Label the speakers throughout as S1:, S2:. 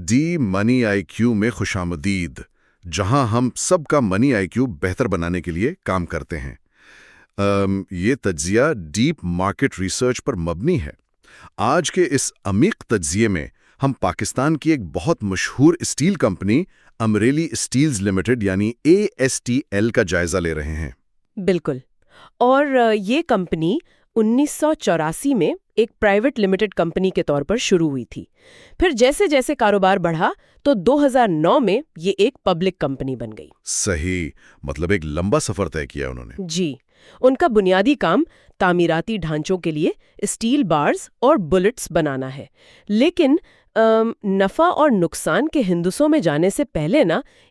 S1: D منی آئی کیو میں خوش آمدید، جہاں ہم سب کا منی آئی کیو بہتر بنانے کے لیے کام کرتے ہیں۔ یہ تجزیہ ڈیپ مارکیٹ ریسرچ پر مبنی ہے۔ آج کے اس عمیق تجزیے میں ہم پاکستان کی ایک بہت مشہور steel company Amreli steels limited یعنی ASTL کا جائزہ لے رہے ہیں۔
S2: بالکل، اور یہ کمپنی 1984 میں ایک پرائیویٹ لمیٹڈ کمپنی کے طور پر شروع ہوئی تھی۔ پھر جیسے جیسے کاروبار بڑھا تو 2009 میں یہ ایک پبلک کمپنی بن گئی۔
S1: صحیح، مطلب ایک لمبا سفر طے کیا انہوں نے۔
S2: جی، ان کا بنیادی کام تعمیراتی ڈھانچوں کے لیے اسٹیل بارز اور بلٹس بنانا ہے، لیکن نفع اور نقصان کے ہندسوں میں جانے سے پہلے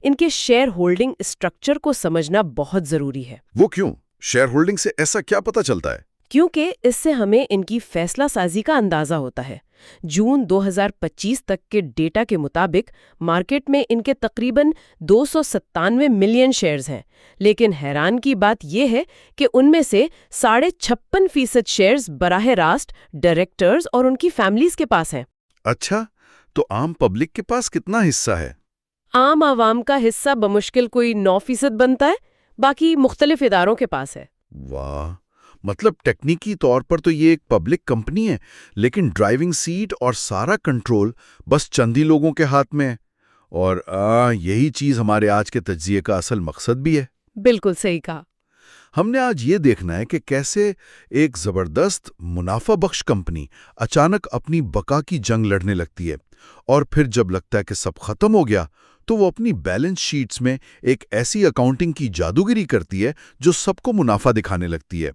S2: ان کے شیئر ہولڈنگ اسٹرکچر کو سمجھنا بہت ضروری ہے۔
S1: وہ کیوں؟ شیئر ہولڈنگ سے ایسا کیا پتہ چلتا ہے؟
S2: کیونکہ اس سے ہمیں ان کی فیصلہ سازی کا اندازہ ہوتا ہے۔ جون 2025 تک کے ڈیٹا کے مطابق مارکیٹ میں ان کے تقریباً 297 ملین شیئرز ہیں، لیکن حیران کی بات یہ ہے کہ ان میں سے 56.5% شیئرز براہ راست ڈائریکٹرز اور ان کی فیملیز کے پاس ہیں۔
S1: اچھا، تو عام پبلک کے پاس کتنا حصہ ہے؟
S2: عام عوام کا حصہ بمشکل کوئی 9% بنتا ہے، باقی مختلف اداروں کے پاس ہے۔
S1: واہ، مطلب ٹیکنیکی طور پر تو یہ ایک پبلک کمپنی ہے، لیکن ڈرائیونگ سیٹ اور سارا کنٹرول بس چند ہی لوگوں کے ہاتھ میں ہے۔ اور یہی چیز ہمارے آج کے تجزیے کا اصل مقصد بھی ہے۔
S2: بالکل صحیح کہا۔
S1: ہم نے آج یہ دیکھنا ہے کہ کیسے ایک زبردست منافع بخش کمپنی اچانک اپنی بقا کی جنگ لڑنے لگتی ہے، اور پھر جب لگتا ہے کہ سب ختم ہو گیا تو وہ اپنی بیلنس شیٹس میں ایک ایسی اکاؤنٹنگ کی جادوگری کرتی ہے جو سب کو منافع دکھانے لگتی ہے۔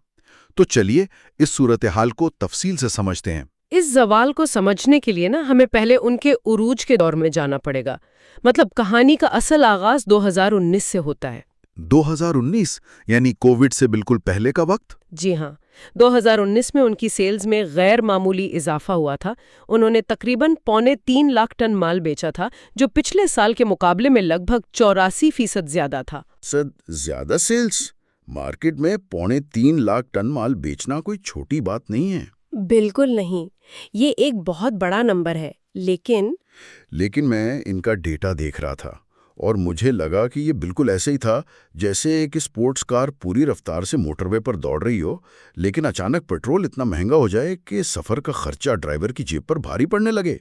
S1: تو چلیے اس صورتحال کو تفصیل سے سمجھتے ہیں۔
S2: اس زوال کو سمجھنے کے لیے ہمیں پہلے ان کے عروج کے دور میں جانا پڑے گا۔ مطلب کہانی کا اصل آغاز 2019 سے ہوتا ہے۔
S1: 2019 یعنی کووڈ سے بالکل پہلے کا وقت؟
S2: جی ہاں، 2019 میں ان کی سیلز میں غیر معمولی اضافہ ہوا تھا۔ انہوں نے تقریباً 3.25 لاکھ ٹن مال بیچا تھا، جو پچھلے سال کے مقابلے میں لگ بھگ 84% زیادہ تھا۔
S1: زیادہ سیلز؟ مارکیٹ میں 3.25 لاکھ ٹن مال بیچنا کوئی چھوٹی بات نہیں ہے۔
S2: بالکل نہیں، یہ ایک بہت بڑا نمبر ہے، لیکن
S1: میں ان کا ڈیٹا دیکھ رہا تھا اور مجھے لگا کہ یہ بالکل ایسے ہی تھا جیسے ایک اسپورٹس کار پوری رفتار سے موٹر وے پر دوڑ رہی ہو، لیکن اچانک پیٹرول اتنا مہنگا ہو جائے کہ سفر کا خرچہ ڈرائیور کی جیب پر بھاری پڑنے لگے۔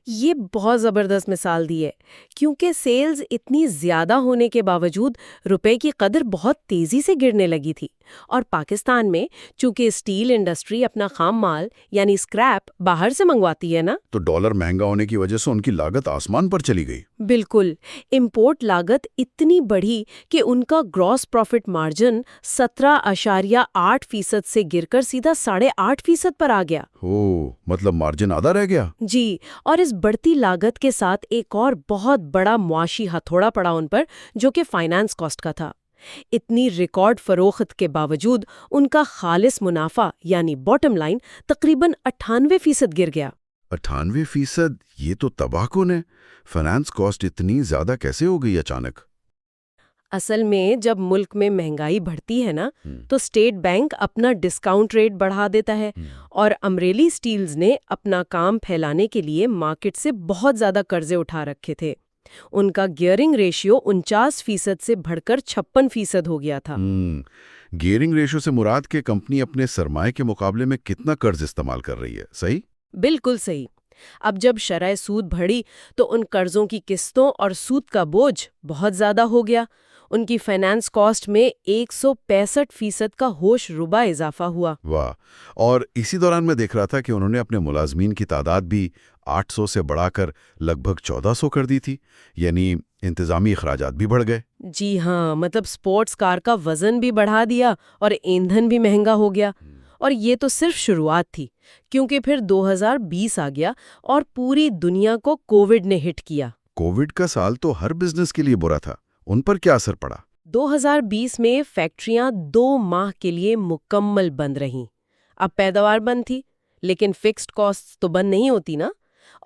S2: یہ بہت زبردست مثال دی ہے، کیونکہ سیلز اتنی زیادہ ہونے کے باوجود روپے کی قدر بہت تیزی سے گرنے لگی تھی، اور پاکستان میں چونکہ اسٹیل انڈسٹری اپنا خام مال یعنی اسکریپ باہر سے منگواتی ہے تو
S1: ڈالر مہنگا ہونے کی وجہ سے ان کی لاگت آسمان پر چلی گئی۔
S2: بالکل، امپورٹ لاگت اتنی بڑھی کہ ان کا گراس پروفٹ مارجن 17.8% سے گر کر سیدھا 8.5% پر آ گیا۔
S1: مطلب مارجن آدھا رہ گیا۔
S2: جی، اور اس بڑھتی لاگت کے ساتھ ایک اور بہت بڑا معاشی ہتھوڑا پڑا ان پر، جو کہ فائنانس کاسٹ کا تھا۔ اتنی ریکارڈ فروخت کے باوجود ان کا خالص منافع یعنی باٹم لائن تقریباً 98% گر گیا۔
S1: 98%؟ یہ تو تباہ کن ہے۔ فائنانس کاسٹ اتنی زیادہ کیسے ہو گئی اچانک؟
S2: اصل میں جب ملک میں مہنگائی بڑھتی ہے تو اسٹیٹ بینک اپنا ڈسکاؤنٹ ریٹ بڑھا دیتا ہے، اور امریلی اسٹیلز نے اپنا کام پھیلانے کے لیے مارکیٹ سے بہت زیادہ قرضے اٹھا رکھے تھے۔ ان کا گیئرنگ ریشیو 49% سے بڑھ کر 56% ہو گیا تھا۔
S1: گیئرنگ ریشیو سے مراد کہ کمپنی اپنے سرمائے کے مقابلے میں کتنا قرض استعمال کر رہی ہے، صحیح؟
S2: بالکل صحیح۔ اب جب شرح سود بڑھی تو ان قرضوں کی قسطوں اور سود کا بوجھ بہت زیادہ ہو گیا۔ ان کی فائنانس کاسٹ میں 165% کا ہوش ربا اضافہ ہوا۔
S1: واہ! اور اسی دوران میں دیکھ رہا تھا کہ انہوں نے اپنے ملازمین کی تعداد بھی 800 سے بڑھا کر لگ بھگ 1400 کر دی تھی، یعنی انتظامی اخراجات بھی بڑھ گئے۔
S2: جی ہاں، مطلب سپورٹس کار کا وزن بھی بڑھا دیا اور ایندھن بھی مہنگا ہو گیا۔ اور یہ تو صرف شروعات تھی، کیونکہ پھر 2020 آ گیا اور پوری دنیا کو کووڈ نے ہٹ کیا۔
S1: کووڈ کا سال تو ہر بزنس کے لیے برا تھا، ان پر کیا اثر پڑا؟
S2: 2020 میں فیکٹریاں 2 ماہ کے لیے مکمل بند رہیں۔ اب پیداوار بند تھی، لیکن فکسڈ کاسٹ تو بند نہیں ہوتی نا۔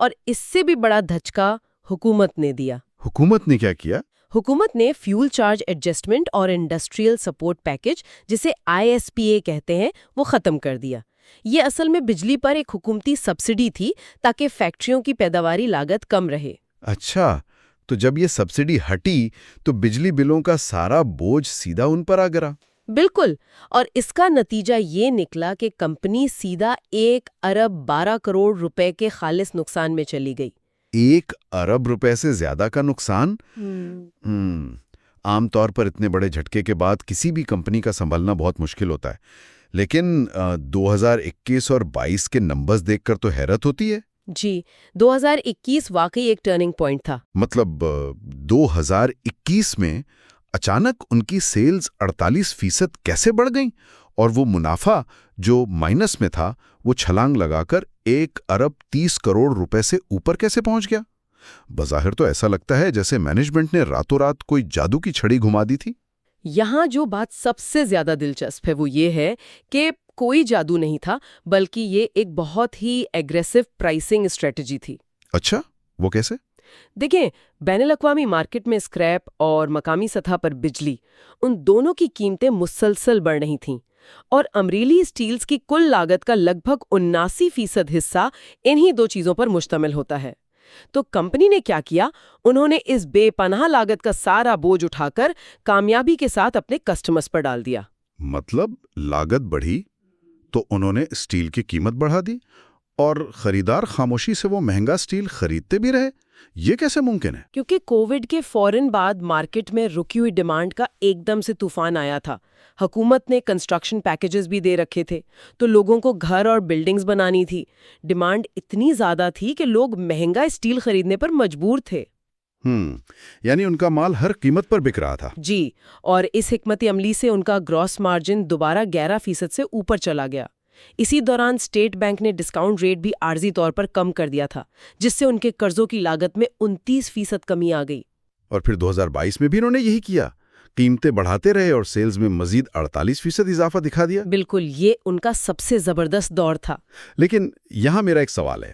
S2: اور اس سے بھی بڑا دھچکا حکومت نے دیا۔
S1: حکومت نے کیا کیا؟
S2: حکومت نے فیول چارج ایڈجسٹمنٹ اور انڈسٹریل سپورٹ پیکج، جسے ISPA کہتے ہیں، وہ ختم کر دیا۔ یہ اصل میں بجلی پر ایک حکومتی سبسڈی تھی تاکہ فیکٹریوں کی پیداواری لاگت کم رہے۔
S1: اچھا، تو جب یہ سبسڈی ہٹی تو بجلی بلوں کا سارا بوجھ سیدھا ان پر آ گرا؟
S2: بالکل، اور اس کا نتیجہ یہ نکلا کہ کمپنی سیدھا 1 ارب 12 کروڑ روپے کے خالص نقصان میں چلی گئی۔
S1: 1 ارب روپے سے زیادہ کا نقصان؟ عام طور پر اتنے بڑے جھٹکے کے بعد کسی بھی کمپنی کا سنبھلنا بہت مشکل ہوتا ہے، لیکن 2021 اور 22 کے نمبرز دیکھ کر تو حیرت ہوتی ہے۔
S2: جی، 2021 واقعی ایک ٹرننگ پوائنٹ تھا۔
S1: مطلب 2021 میں اچانک ان کی سیلز 48% کیسے بڑھ گئیں، اور وہ منافع جو مائنس میں تھا وہ چھلانگ لگا کر 1 ارب 30 کروڑ روپے سے اوپر کیسے پہنچ گیا؟ بظاہر تو ایسا لگتا ہے جیسے مینجمنٹ نے راتوں رات کوئی جادو کی چھڑی گھما دی تھی۔
S2: یہاں جو بات سب سے زیادہ دلچسپ ہے وہ یہ ہے کہ کوئی جادو نہیں تھا، بلکہ یہ ایک بہت ہی ایگریسو پرائسنگ اسٹریٹجی تھی۔
S1: اچھا، وہ کیسے؟
S2: دیکھیں، بین الاقوامی مارکیٹ میں اسکریپ اور مقامی سطح پر بجلی، ان دونوں کی قیمتیں مسلسل بڑھ رہی تھیں، اور امریلی اسٹیلز کی کل لاگت کا لگ بھگ 79% حصہ انہی دو چیزوں پر مشتمل ہوتا ہے۔ تو کمپنی نے کیا کیا؟ انہوں نے اس بے پناہ لاگت کا سارا بوجھ اٹھا کر کامیابی کے ساتھ اپنے کسٹمرز پر ڈال دیا۔
S1: مطلب لاگت بڑھی تو انہوں نے اسٹیل کی قیمت بڑھا دی، اور خریدار خاموشی سے وہ مہنگا اسٹیل خریدتے بھی رہے۔ یہ کیسے ممکن ہے؟
S2: کیونکہ کووڈ کے فوراً بعد مارکیٹ میں رکی ہوئی ڈیمانڈ کا ایک دم سے طوفان آیا تھا۔ حکومت نے کنسٹرکشن پیکیجز بھی دے رکھے تھے، تو لوگوں کو گھر اور بلڈنگز بنانی تھی۔ ڈیمانڈ اتنی زیادہ تھی کہ لوگ مہنگا اسٹیل خریدنے پر مجبور تھے۔
S1: یعنی ان کا مال ہر قیمت پر بک رہا تھا۔
S2: جی، اور اس حکمت عملی سے ان کا گراس مارجن دوبارہ 11% سے اوپر چلا گیا۔ اسی دوران اسٹیٹ بینک نے ڈسکاؤنٹ ریٹ بھی عارضی طور پر کم کر دیا تھا، جس سے ان کے قرضوں کی لاگت میں 29% کمی آ گئی۔
S1: اور پھر 2022 میں بھی انہوں نے یہی کیا، قیمتیں بڑھاتے رہے اور سیلز میں مزید 48% اضافہ دکھا دیا۔
S2: بالکل، یہ ان کا سب سے زبردست دور تھا۔
S1: لیکن یہاں میرا ایک سوال ہے،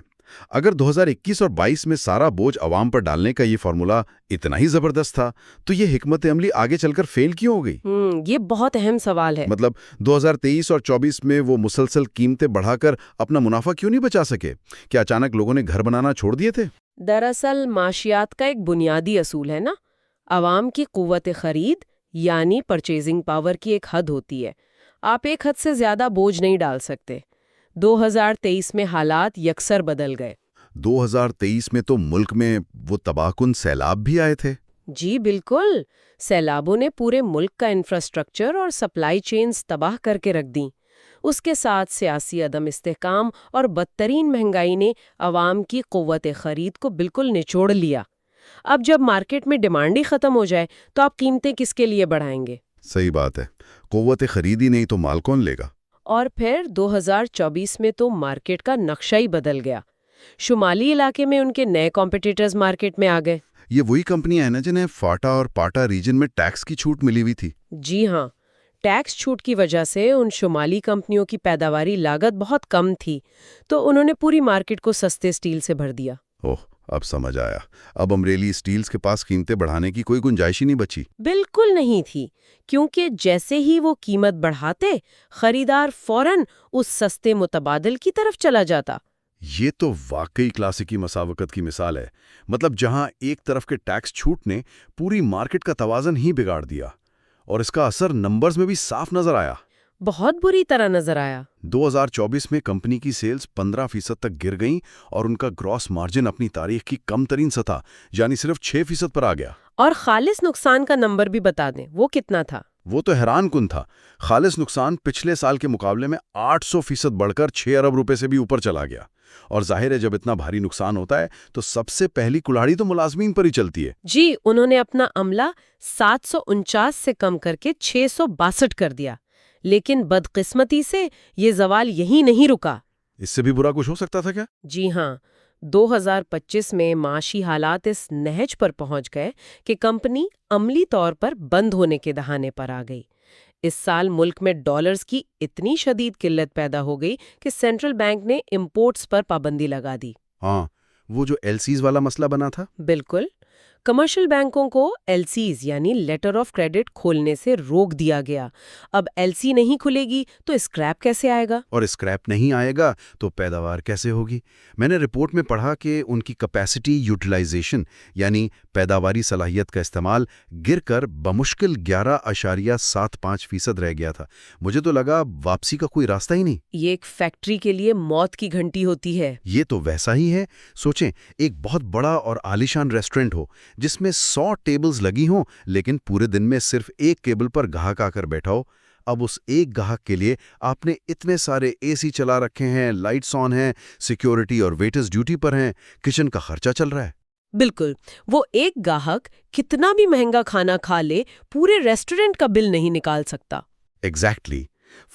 S1: اگر 2021 اور 22 میں سارا بوجھ عوام پر ڈالنے کا یہ فارمولا اتنا ہی زبردست تھا، تو یہ حکمت عملی آگے چل کر فیل کیوں ہو گئی؟
S2: یہ بہت اہم سوال ہے۔
S1: مطلب 2023 اور 24 میں وہ مسلسل قیمتیں بڑھا کر اپنا منافع کیوں نہیں بچا سکے؟ کیا اچانک لوگوں نے گھر بنانا چھوڑ دیے تھے؟
S2: دراصل معاشیات کا ایک بنیادی اصول ہے نا، عوام کی قوت خرید یعنی پرچیزنگ پاور کی ایک حد ہوتی ہے۔ آپ ایک حد سے زیادہ بوجھ نہیں ڈال سکتے۔ 2023 میں حالات یکسر بدل گئے۔
S1: 2023 میں تو ملک میں وہ تباہ کن سیلاب بھی آئے تھے۔
S2: جی بالکل، سیلابوں نے پورے ملک کا انفراسٹرکچر اور سپلائی چینز تباہ کر کے رکھ دیں۔ اس کے ساتھ سیاسی عدم استحکام اور بدترین مہنگائی نے عوام کی قوت خرید کو بالکل نچوڑ لیا۔ اب جب مارکیٹ میں ڈیمانڈ ہی ختم ہو جائے تو آپ قیمتیں کس کے لیے بڑھائیں گے؟
S1: صحیح بات ہے، قوت خرید ہی نہیں تو مال کون لے گا؟
S2: اور پھر 2024 میں تو مارکیٹ کا نقشہ ہی بدل گیا۔ شمالی علاقے میں ان کے نئے کمپیٹیٹرز مارکیٹ میں آ گئے۔
S1: یہ وہی کمپنیاں ہیں نا جنہیں فاٹا اور پاٹا ریجن میں ٹیکس کی چھوٹ ملی ہوئی تھی؟
S2: جی ہاں، ٹیکس چھوٹ کی وجہ سے ان شمالی کمپنیوں کی پیداواری لاگت بہت کم تھی، تو انہوں نے پوری مارکیٹ کو سستے اسٹیل سے بھر دیا۔
S1: اوہ، اب سمجھ آیا۔ اب امریلی اسٹیلز کے پاس قیمتیں بڑھانے کی کوئی گنجائش ہی نہیں بچی۔
S2: بالکل نہیں تھی، کیونکہ جیسے ہی وہ قیمت بڑھاتے، خریدار فوراً اس سستے متبادل کی طرف چلا جاتا۔
S1: یہ تو واقعی کلاسیکی مساوقت کی مثال ہے۔ مطلب جہاں ایک طرف کے ٹیکس چھوٹ نے پوری مارکیٹ کا توازن ہی بگاڑ دیا، اور اس کا اثر نمبرز میں بھی صاف نظر آیا۔
S2: بہت بری طرح نظر آیا۔
S1: 2024 میں کمپنی کی سیلز 15% تک گر گئیں اور ان کا گراس مارجن اپنی تاریخ کی کم ترین سطح یعنی صرف 6% پر آ گیا۔
S2: اور خالص نقصان کا نمبر بھی بتا دیں، وہ کتنا تھا؟
S1: وہ تو حیران کن تھا۔ خالص نقصان پچھلے سال کے مقابلے میں 800% بڑھ کر 6 ارب روپے سے بھی اوپر چلا گیا۔ اور ظاہر ہے جب اتنا بھاری نقصان ہوتا ہے تو سب سے پہلی کلاڑی تو ملازمین پر ہی چلتی ہے۔
S2: جی، انہوں نے اپنا عملہ 749 سے کم کر کے 662 کر دیا، لیکن بدقسمتی سے یہ زوال یہیں نہیں رکا۔
S1: اس سے بھی برا کچھ ہو سکتا تھا کیا؟
S2: جی ہاں، 2025 میں معاشی حالات اس نہج پر پہنچ گئے کہ کمپنی عملی طور پر بند ہونے کے دہانے پر آ گئی۔ اس سال ملک میں ڈالرز کی اتنی شدید قلت پیدا ہو گئی کہ سینٹرل بینک نے امپورٹس پر پابندی لگا دی۔
S1: ہاں، وہ جو ایل سیز والا مسئلہ بنا تھا۔
S2: بالکل، کمرشل بینکوں کو LCs یعنی لیٹر آف کریڈٹ کھولنے سے روک دیا گیا۔ اب LC نہیں کھلے گی تو اسکریپ کیسے آئے گا؟
S3: اور اسکریپ نہیں آئے گا تو پیداوار کیسے ہوگی؟ میں نے رپورٹ میں پڑھا کہ ان کی کیپیسٹی یوٹیلائزیشن یعنی پیداواری صلاحیت کا استعمال گر کر بمشکل 11.75% رہ گیا تھا۔ مجھے تو لگا واپسی کا کوئی راستہ ہی نہیں۔
S2: یہ ایک فیکٹری کے لیے موت کی گھنٹی ہوتی ہے۔
S3: یہ تو ویسا ہی ہے۔ سوچیں ایک بہت بڑا اور عالیشان ریسٹورنٹ ہو جس میں 100 ٹیبلز لگی ہوں لیکن پورے دن میں صرف ایک ٹیبل پر گاہک آ کر بیٹھا ہو۔ اب اس ایک گاہک کے لیے آپ نے اتنے سارے AC چلا رکھے ہیں، لائٹس آن ہیں، سیکیورٹی اور ویٹرز ڈیوٹی پر ہیں، کچن کا خرچہ چل رہا ہے۔
S2: بالکل، وہ ایک گاہک کتنا بھی مہنگا کھانا کھا لے پورے ریسٹورنٹ کا بل نہیں نکال سکتا۔
S3: ایگزیکٹلی،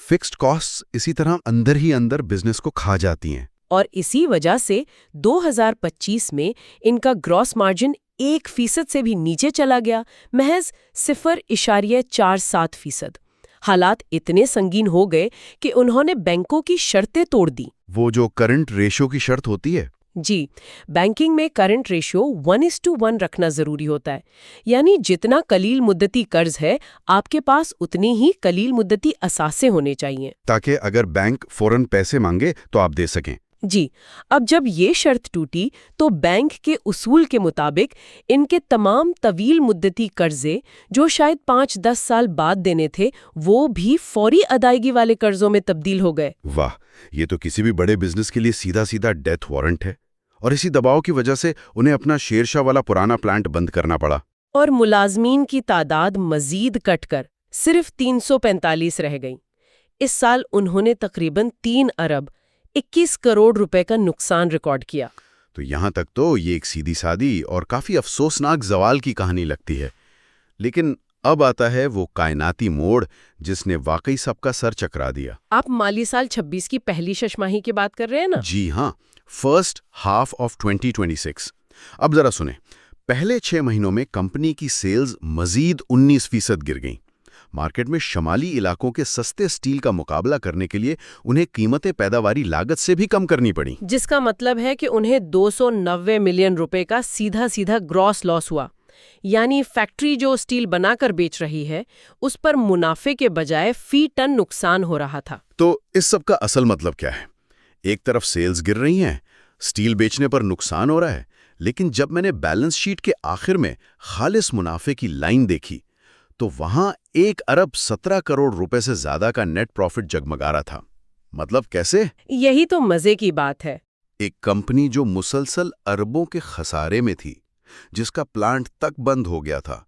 S3: فکسڈ کاسٹ اسی طرح اندر ہی اندر بزنس کو کھا جاتی ہیں۔
S2: اور اسی وجہ سے 2025 میں ان کا گراس مارجن 1% سے بھی نیچے چلا گیا، محض 0.47%۔ حالات اتنے سنگین ہو گئے کہ انہوں نے بینکوں کی شرطیں توڑ دی۔
S3: وہ جو کرنٹ ریشو کی شرط ہوتی ہے؟
S2: جی، بینکنگ میں کرنٹ ریشو 1:1 رکھنا ضروری ہوتا ہے، یعنی جتنا قلیل مدتی قرض ہے آپ کے پاس اتنی ہی قلیل مدتی اثاثے ہونے چاہیے،
S3: تاکہ اگر بینک فوراً پیسے مانگے تو آپ دے سکیں۔
S2: جی، اب جب یہ شرط ٹوٹی تو بینک کے اصول کے مطابق ان کے تمام طویل مدتی قرضے جو شاید 5-10 سال بعد دینے تھے وہ بھی فوری ادائیگی والے قرضوں میں تبدیل ہو گئے۔
S3: واہ، یہ تو کسی بھی بڑے بزنس کے لیے سیدھا ڈیتھ وارنٹ ہے۔ اور اسی دباؤ کی وجہ سے انہیں اپنا شیرشاہ والا پرانا پلانٹ بند کرنا پڑا۔
S2: اور ملازمین کی تعداد مزید کٹ کر صرف 345 رہ گئی۔ اس سال انہوں نے تقریباً 3 ارب 21 کروڑ روپے کا نقصان ریکارڈ کیا۔
S3: تو یہاں تک تو یہ ایک سیدھی سادی اور کافی افسوسناک زوال کی کہانی لگتی ہے، لیکن اب آتا ہے وہ کائناتی موڑ جس نے واقعی سب کا سر چکرا دیا۔
S2: آپ مالی سال 26 کی پہلی ششماہی کی بات کر رہے ہیں نا؟
S3: جی ہاں، فرسٹ ہاف آف 2026۔ اب ذرا سنیں، پہلے 6 مہینوں میں کمپنی کی سیلز مزید 19% گر گئیں۔ مارکیٹ میں شمالی علاقوں کے سستے سٹیل کا مقابلہ کرنے کے لیے انہیں قیمت پیداواری لاگت سے بھی کم کرنی پڑی،
S2: جس کا مطلب ہے کہ انہیں 290 ملین روپے کا سیدھا گراس لاس ہوا۔ یعنی فیکٹری جو سٹیل بنا کر بیچ رہی ہے اس پر منافع کے بجائے فی ٹن نقصان ہو رہا تھا۔
S3: تو اس سب کا اصل مطلب کیا ہے؟ ایک طرف سیلز گر رہی ہیں، سٹیل بیچنے پر نقصان ہو رہا ہے، لیکن جب میں نے بیلنس شیٹ کے آخر میں خالص منافع کی لائن دیکھی تو وہاں 1 ارب 17 کروڑ روپے سے زیادہ کا نیٹ پروفٹ جگمگا رہا تھا۔ مطلب کیسے؟
S2: یہی تو مزے کی بات ہے۔
S3: ایک کمپنی جو مسلسل اربوں کے خسارے میں تھی، جس کا پلانٹ تک بند ہو گیا تھا،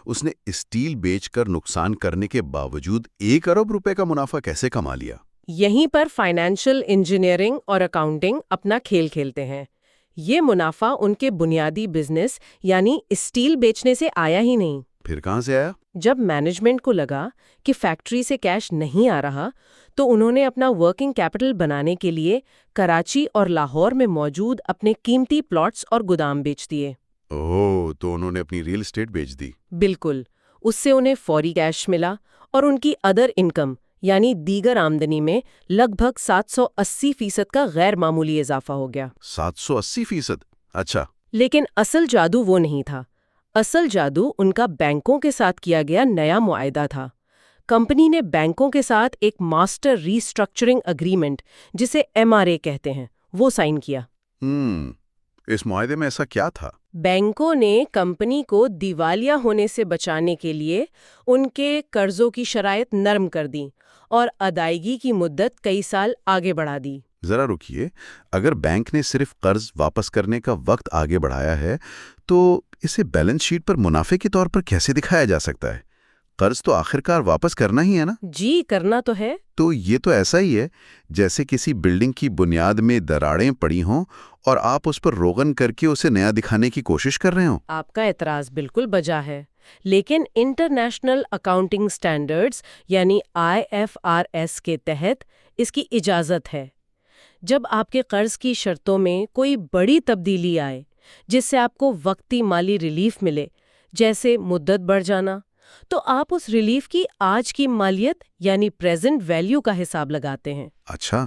S3: اس نے اسٹیل بیچ کر نقصان کرنے کے باوجود 1 ارب روپے کا منافع کیسے کما لیا؟
S2: یہیں پر فائنینشل انجینئرنگ اور اکاؤنٹنگ اپنا کھیل کھیلتے ہیں۔ یہ منافع ان کے بنیادی بزنس یعنی اسٹیل بیچنے سے آیا ہی نہیں۔
S3: پھر کہاں سے آیا؟
S2: جب مینجمنٹ کو لگا کہ فیکٹری سے کیش نہیں آ رہا تو انہوں نے اپنا ورکنگ کیپٹل بنانے کے لیے کراچی اور لاہور میں موجود اپنے قیمتی پلاٹس اور گودام بیچ دیے۔
S3: اوہ، تو انہوں نے اپنی ریل اسٹیٹ بیچ دی۔
S2: بالکل، اس سے انہیں فوری کیش ملا اور ان کی ادر انکم یعنی دیگر آمدنی میں لگ بھگ 780% کا غیر معمولی اضافہ ہو گیا۔
S3: 780%؟ اچھا۔
S2: لیکن اصل جادو وہ نہیں تھا۔ اصل جادو ان کا بینکوں کے ساتھ کیا گیا نیا معاہدہ تھا۔ کمپنی نے بینکوں کے ساتھ ایک ماسٹر ری اسٹرکچرنگ اگریمنٹ جسے MRA کہتے ہیں وہ سائن کیا۔
S3: اس معاہدے میں ایسا کیا تھا؟
S2: بینکوں نے کمپنی کو دیوالیہ ہونے سے بچانے کے لیے ان کے قرضوں کی شرائط نرم کر دیں اور ادائیگی کی مدت کئی سال آگے بڑھا دی۔
S3: ذرا رکیے، اگر بینک نے صرف قرض واپس کرنے کا وقت آگے بڑھایا ہے تو اسے بیلنس شیٹ پر منافع کے طور پر کیسے دکھایا جا سکتا ہے؟ قرض تو آخرکار واپس کرنا ہی ہے نا؟
S2: جی، کرنا تو ہے۔
S3: تو یہ تو ایسا ہی ہے جیسے کسی بلڈنگ کی بنیاد میں دراڑیں پڑی ہوں اور آپ اس پر روغن کر کے اسے نیا دکھانے کی کوشش کر رہے ہوں۔
S2: آپ کا اعتراض بالکل بجا ہے، لیکن انٹرنیشنل اکاؤنٹنگ سٹینڈرڈز یعنی IFRS کے تحت اس کی اجازت ہے۔ جب آپ کے قرض کی شرطوں میں کوئی بڑی تبدیلی آئے جس سے آپ کو وقتی مالی ریلیف ملے، جیسے مدت بڑھ جانا، تو آپ اس ریلیف کی آج کی مالیت یعنی پریزنٹ ویلیو کا حساب لگاتے ہیں۔
S3: اچھا،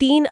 S2: 3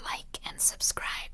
S4: Like and subscribe.